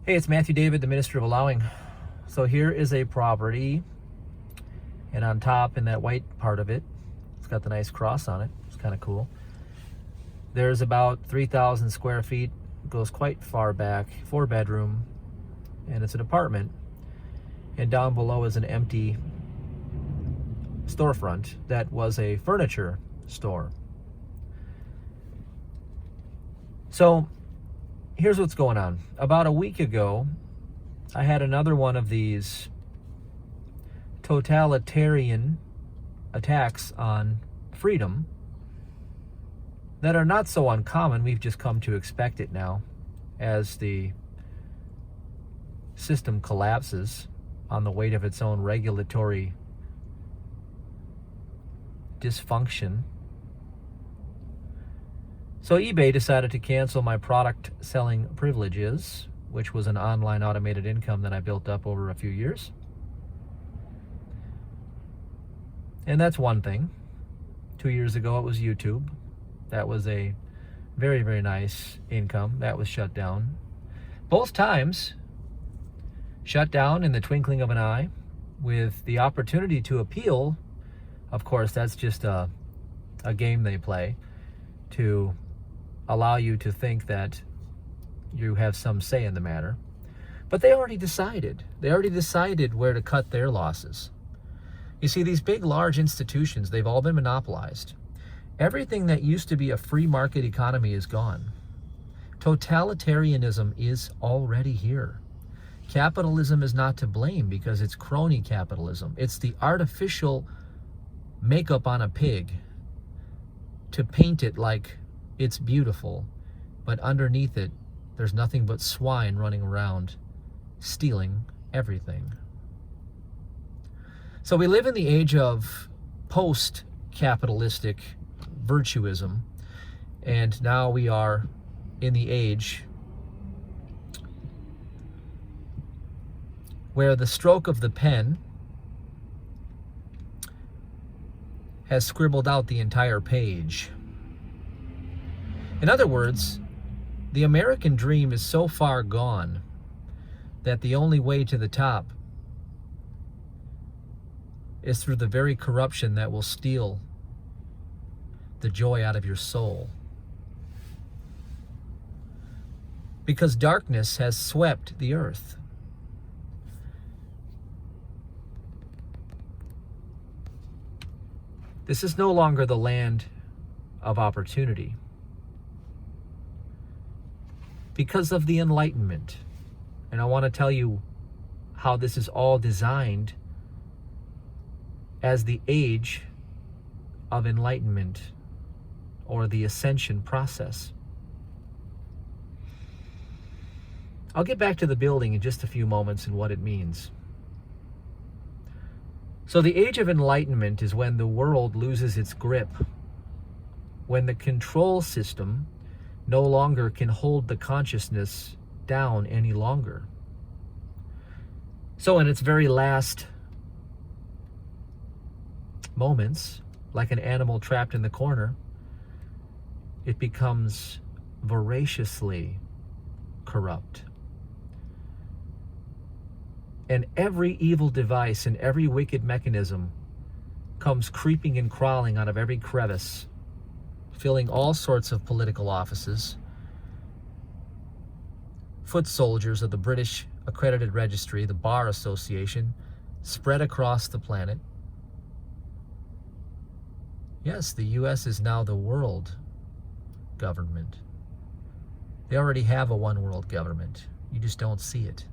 Hey, it's Matthew David, the Minister of Allowing. So here is a property, and on top in that white part of it, it's got the nice cross on it. It's kind of cool. There's about 3,000 square feet, goes quite far back, 4-bedroom, and it's an apartment. And down below is an empty storefront that was a furniture store. So here's what's going on. About a week ago, I had another one of these totalitarian attacks on freedom that are not so uncommon. We've just come to expect it now as the system collapses on the weight of its own regulatory dysfunction. So eBay decided to cancel my product selling privileges, which was an online automated income that I built up over a few years. And that's one thing. 2 years ago, it was YouTube. That was a very, very nice income. That was shut down. Both times shut down in the twinkling of an eye with the opportunity to appeal. Of course, that's just a game they play to allow you to think that you have some say in the matter. But they already decided. They already decided where to cut their losses. You see, these big, large institutions, they've all been monopolized. Everything that used to be a free market economy is gone. Totalitarianism is already here. Capitalism is not to blame because it's crony capitalism. It's the artificial makeup on a pig to paint it like it's beautiful, but underneath it, there's nothing but swine running around stealing everything. So we live in the age of post-capitalistic virtuism, and now we are in the age where the stroke of the pen has scribbled out the entire page. In other words, the American dream is so far gone that the only way to the top is through the very corruption that will steal the joy out of your soul. Because darkness has swept the earth. This is no longer the land of opportunity. Because of the Enlightenment. And I want to tell you how this is all designed as the age of enlightenment or the ascension process. I'll get back to the building in just a few moments and what it means. So the age of enlightenment is when the world loses its grip, when the control system no longer can hold the consciousness down any longer. So in its very last moments, like an animal trapped in the corner, it becomes voraciously corrupt. And every evil device and every wicked mechanism comes creeping and crawling out of every crevice, filling all sorts of political offices, foot soldiers of the British Accredited Registry, the Bar Association, spread across the planet. Yes, the U.S. is now the world government. They already have a one world government. You just don't see it.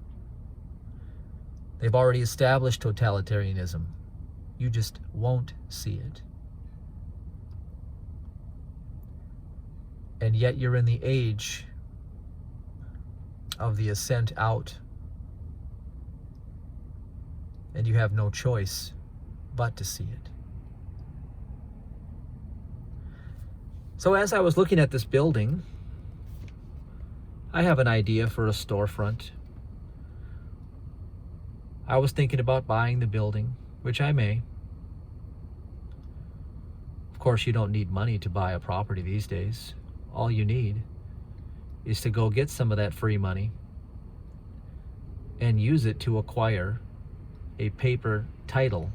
They've already established totalitarianism. You just won't see it. And yet you're in the age of the ascent out. And you have no choice but to see it. So as I was looking at this building, I have an idea for a storefront. I was thinking about buying the building, which I may. Of course, you don't need money to buy a property these days. All you need is to go get some of that free money and use it to acquire a paper title.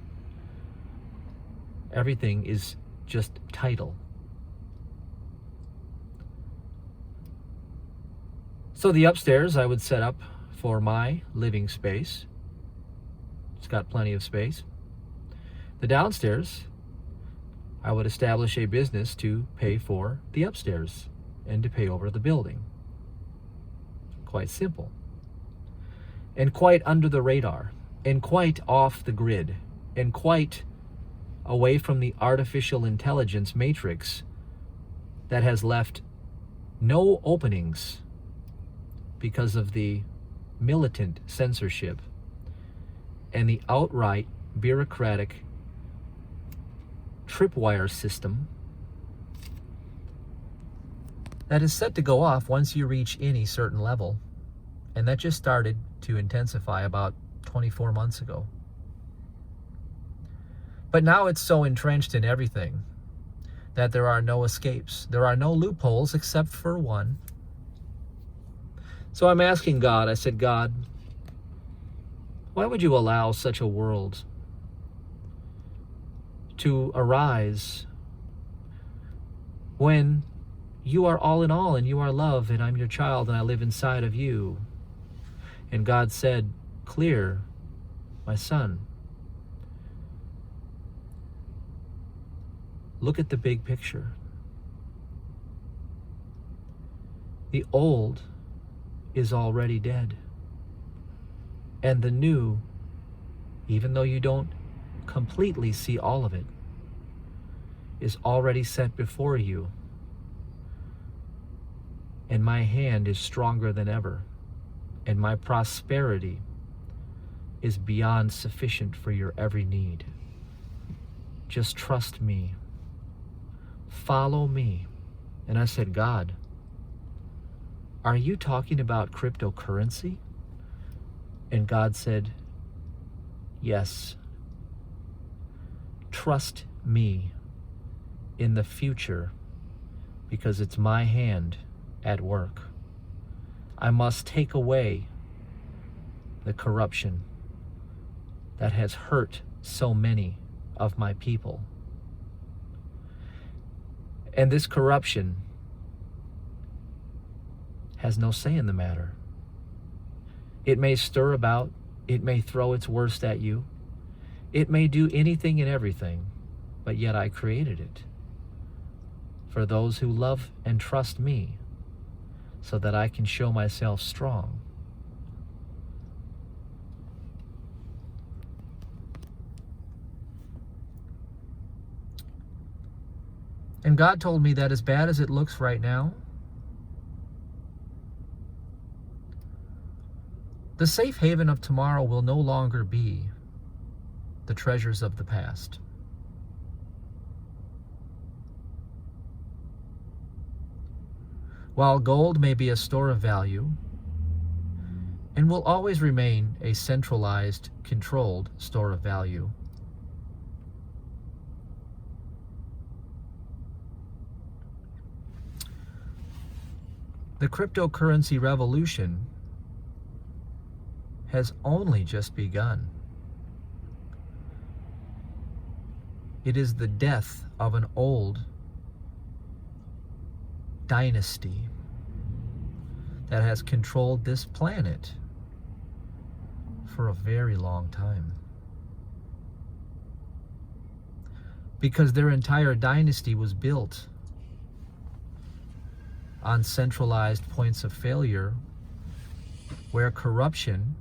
Everything is just title. So the upstairs I would set up for my living space. It's got plenty of space. The downstairs, I would establish a business to pay for the upstairs and to pay over the building. Quite simple. And quite under the radar, and quite off the grid, and quite away from the artificial intelligence matrix that has left no openings because of the militant censorship and the outright bureaucratic tripwire system that is set to go off once you reach any certain level. And that just started to intensify about 24 months ago. But now it's so entrenched in everything that there are no escapes. There are no loopholes except for one. So I'm asking God, I said, God, why would you allow such a world to arise when you are all in all and you are love and I'm your child and I live inside of you? And God said, clear, my son. Look at the big picture. The old is already dead. And the new, even though you don't completely see all of it, is already set before you. And my hand is stronger than ever. And my prosperity is beyond sufficient for your every need. Just trust me. Follow me. And I said, God, are you talking about cryptocurrency? And God said, yes. Trust me in the future because it's my hand at work. I must take away the corruption that has hurt so many of my people. And this corruption has no say in the matter. It may stir about, it may throw its worst at you, it may do anything and everything, but yet I created it for those who love and trust me, so that I can show myself strong. And God told me that as bad as it looks right now, the safe haven of tomorrow will no longer be the treasures of the past. While gold may be a store of value and will always remain a centralized, controlled store of value, the cryptocurrency revolution has only just begun. It is the death of an old dynasty that has controlled this planet for a very long time. Because their entire dynasty was built on centralized points of failure where corruption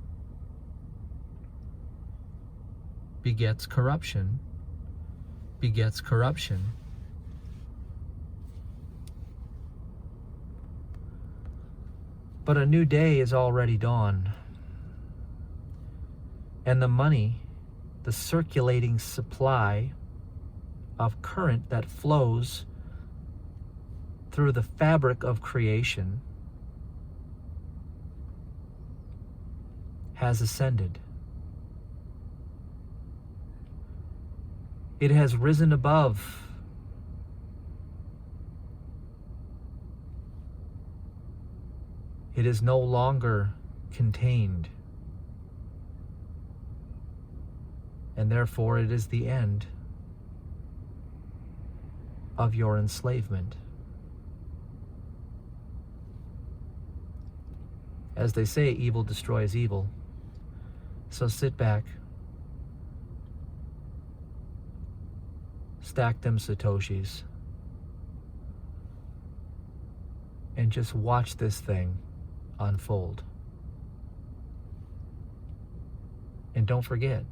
begets corruption, begets corruption. But a new day is already dawned. And the money, the circulating supply of current that flows through the fabric of creation has ascended. It has risen above it is no longer contained and therefore it is the end of your enslavement. As they say, evil destroys evil. So sit back, stack them Satoshis, and just watch this thing unfold. And don't forget,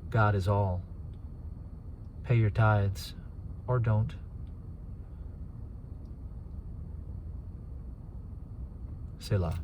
God is all. Pay your tithes, or don't. Selah.